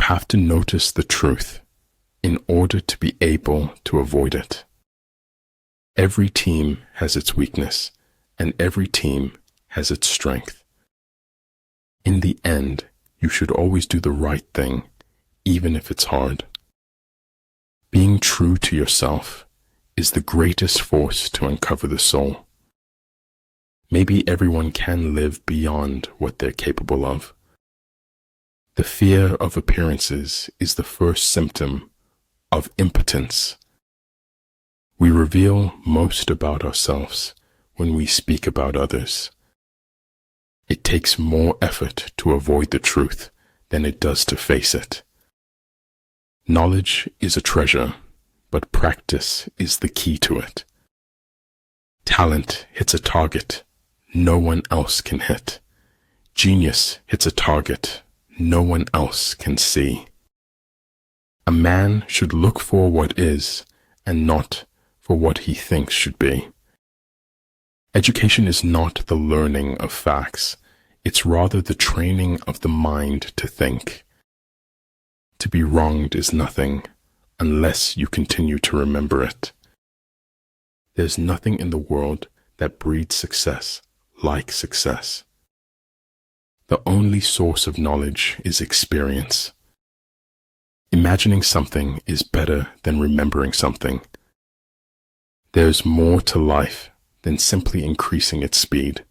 have to notice the truth in order to be able to avoid it. Every team has its weakness, and every team has its strength. In the end, you should always do the right thing, even if it's hard. Being true to yourself is the greatest force to uncover the soul. Maybe everyone can live beyond what they're capable of. The fear of appearances is the first symptom of impotence. We reveal most about ourselves when we speak about others. It takes more effort to avoid the truth than it does to face it. Knowledge is a treasure, but practice is the key to it. Talent hits a target no one else can hit. Genius hits a target no one else can see. A man should look for what is and not for what he thinks should be. Education is not the learning of facts, it's rather the training of the mind to think. To be wronged is nothing unless you continue to remember it. There's nothing in the world that breeds success like success. The only source of knowledge is experience. Imagining something is better than remembering something. There's more to life than simply increasing its speed.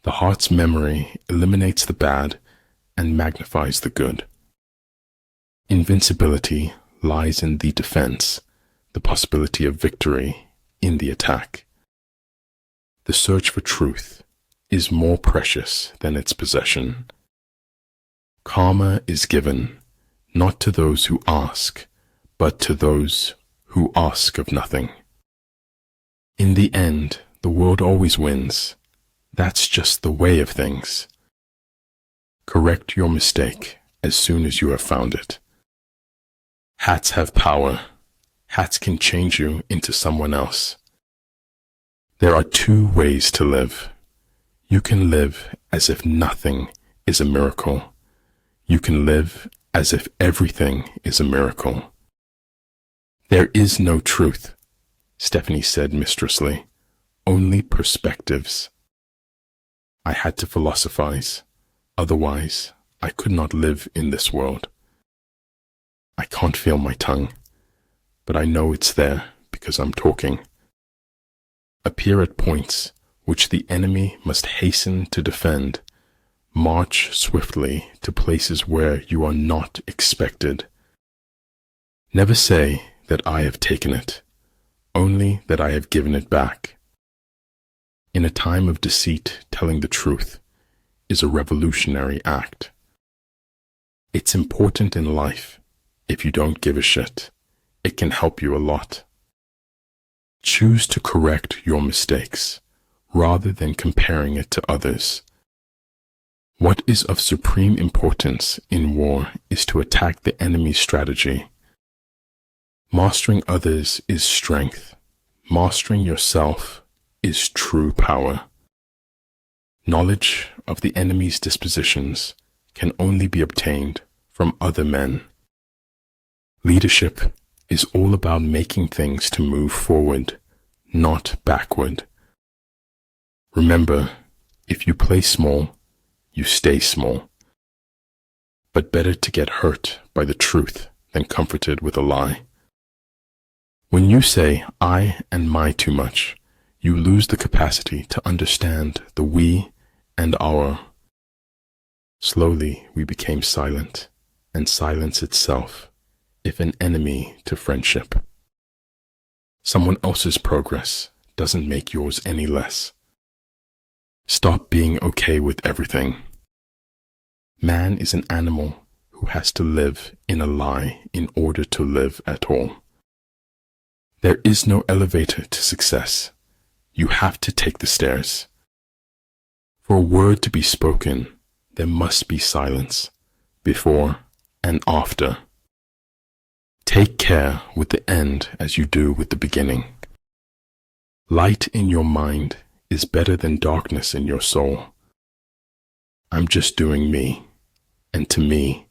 The heart's memory eliminates the bad and magnifies the good. Invincibility lies in the defense, the possibility of victory in the attack. The search for truth is more precious than its possession. Karma is given not to those who ask, but to those who ask of nothing. In the end, the world always wins. That's just the way of things. Correct your mistake as soon as you have found it. Hats have power. Hats can change you into someone else. There are two ways to live. You can live as if nothing is a miracle. You can live as if everything is a miracle. There is no truth, Stephanie said mistressly, only perspectives. I had to philosophize, otherwise I could not live in this world. I can't feel my tongue, but I know it's there because I'm talking. Appear at points which the enemy must hasten to defend. March swiftly to places where you are not expected. Never say that I have taken it, only that I have given it back. In a time of deceit, telling the truth is a revolutionary act. It's important in life. If you don't give a shit, it can help you a lot. Choose to correct your mistakes rather than comparing it to others. What is of supreme importance in war is to attack the enemy's strategy. Mastering others is strength. Mastering yourself is true power. Knowledge of the enemy's dispositions can only be obtained from other men. Leadership is all about making things to move forward, not backward. Remember, if you play small, you stay small. But better to get hurt by the truth than comforted with a lie. When you say I and my too much, you lose the capacity to understand the we and our. Slowly we became silent, and silence itself if an enemy to friendship. Someone else's progress doesn't make yours any less. Stop being okay with everything. Man is an animal who has to live in a lie in order to live at all. There is no elevator to success. You have to take the stairs. For a word to be spoken, there must be silence, before and after. Take care with the end as you do with the beginning. Light in your mind is better than darkness in your soul. I'm just doing me, and to me,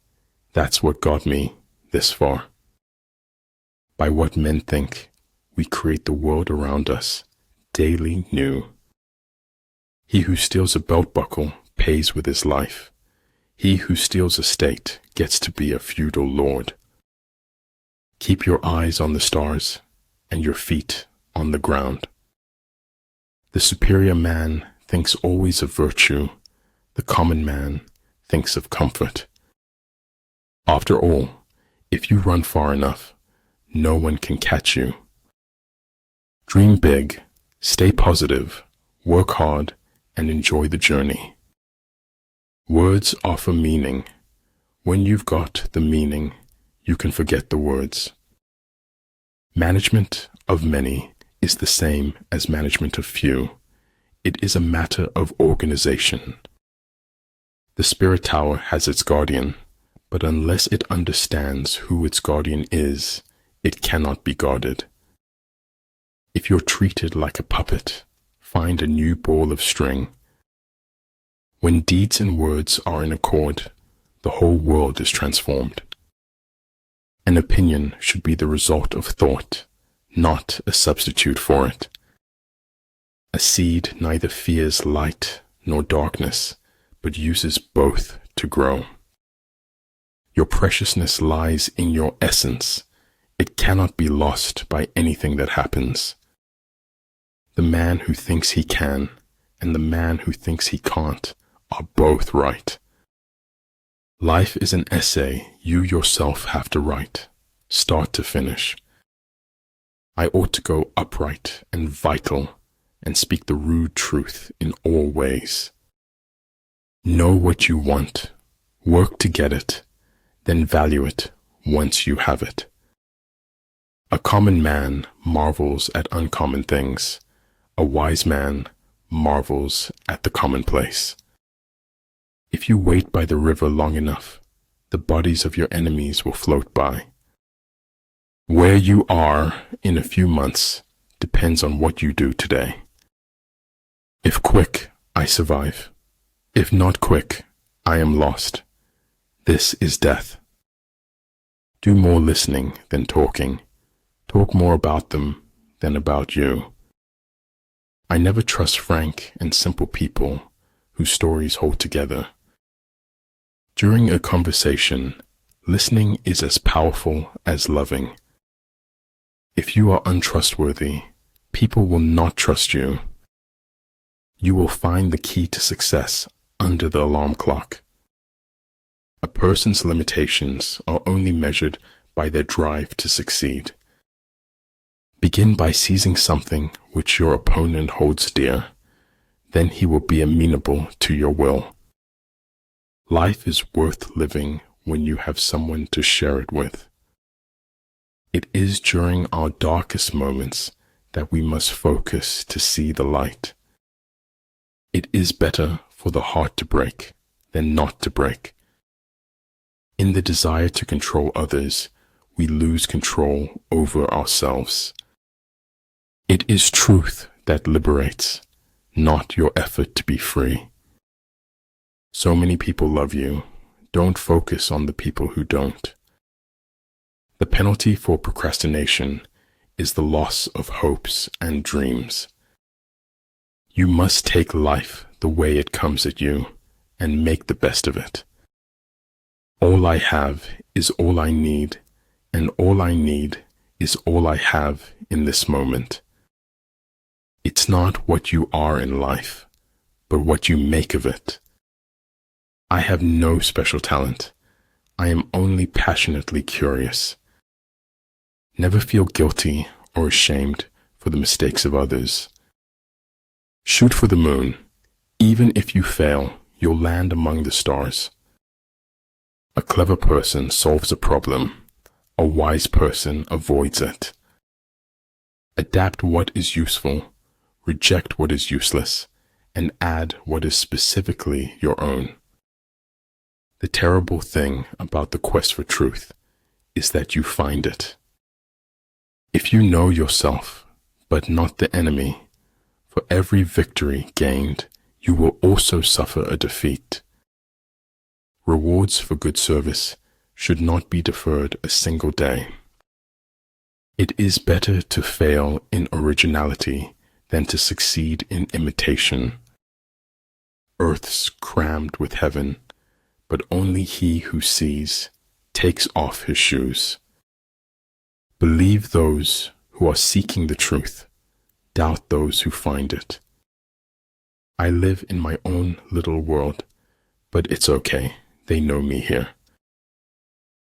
That's what got me this far. By what men think, we create the world around us, daily new. He who steals a belt buckle pays with his life. He who steals a state gets to be a feudal lord. Keep your eyes on the stars and your feet on the ground. The superior man thinks always of virtue. The common man thinks of comfort. After all, if you run far enough, no one can catch you. Dream big, stay positive, work hard, and enjoy the journey. Words offer meaning. When you've got the meaning, you can forget the words. Management of many is the same as management of few. It is a matter of organization. The spirit tower has its guardian, but unless it understands who its guardian is, it cannot be guarded. If you're treated like a puppet, find a new ball of string. When deeds and words are in accord, the whole world is transformed. An opinion should be the result of thought, not a substitute for it. A seed neither fears light nor darkness, but uses both to grow. Your preciousness lies in your essence. It cannot be lost by anything that happens. The man who thinks he can and the man who thinks he can't are both right. Life is an essay you yourself have to write, start to finish. I ought to go upright and vital and speak the rude truth in all ways. Know what you want, work to get it, then value it once you have it. A common man marvels at uncommon things. A wise man marvels at the commonplace. If you wait by the river long enough, the bodies of your enemies will float by. Where you are in a few months depends on what you do today. If quick, I survive. If not quick, I am lost. This is death. Do more listening than talking. Talk more about them than about you. I never trust frank and simple people whose stories hold together. During a conversation, listening is as powerful as loving. If you are untrustworthy, people will not trust you. You will find the key to success under the alarm clock. A person's limitations are only measured by their drive to succeed. Begin by seizing something which your opponent holds dear. Then he will be amenable to your will. Life is worth living when you have someone to share it with. It is during our darkest moments that we must focus to see the light. It is better for the heart to break than not to break. In the desire to control others, we lose control over ourselves. It is truth that liberates, not your effort to be free. So many people love you. Don't focus on the people who don't. The penalty for procrastination is the loss of hopes and dreams. You must take life the way it comes at you and make the best of it. All I have is all I need, and all I need is all I have in this moment. It's not what you are in life, but what you make of it. I have no special talent. I am only passionately curious. Never feel guilty or ashamed for the mistakes of others. Shoot for the moon. Even if you fail, you'll land among the stars. A clever person solves a problem. A wise person avoids it. Adapt what is useful, reject what is useless, and add what is specifically your own. The terrible thing about the quest for truth is that you find it. If you know yourself, but not the enemy, for every victory gained, you will also suffer a defeat. Rewards for good service should not be deferred a single day. It is better to fail in originality than to succeed in imitation. Earth's crammed with heaven, but only he who sees takes off his shoes. Believe those who are seeking the truth, doubt those who find it. I live in my own little world, but it's okay, they know me here.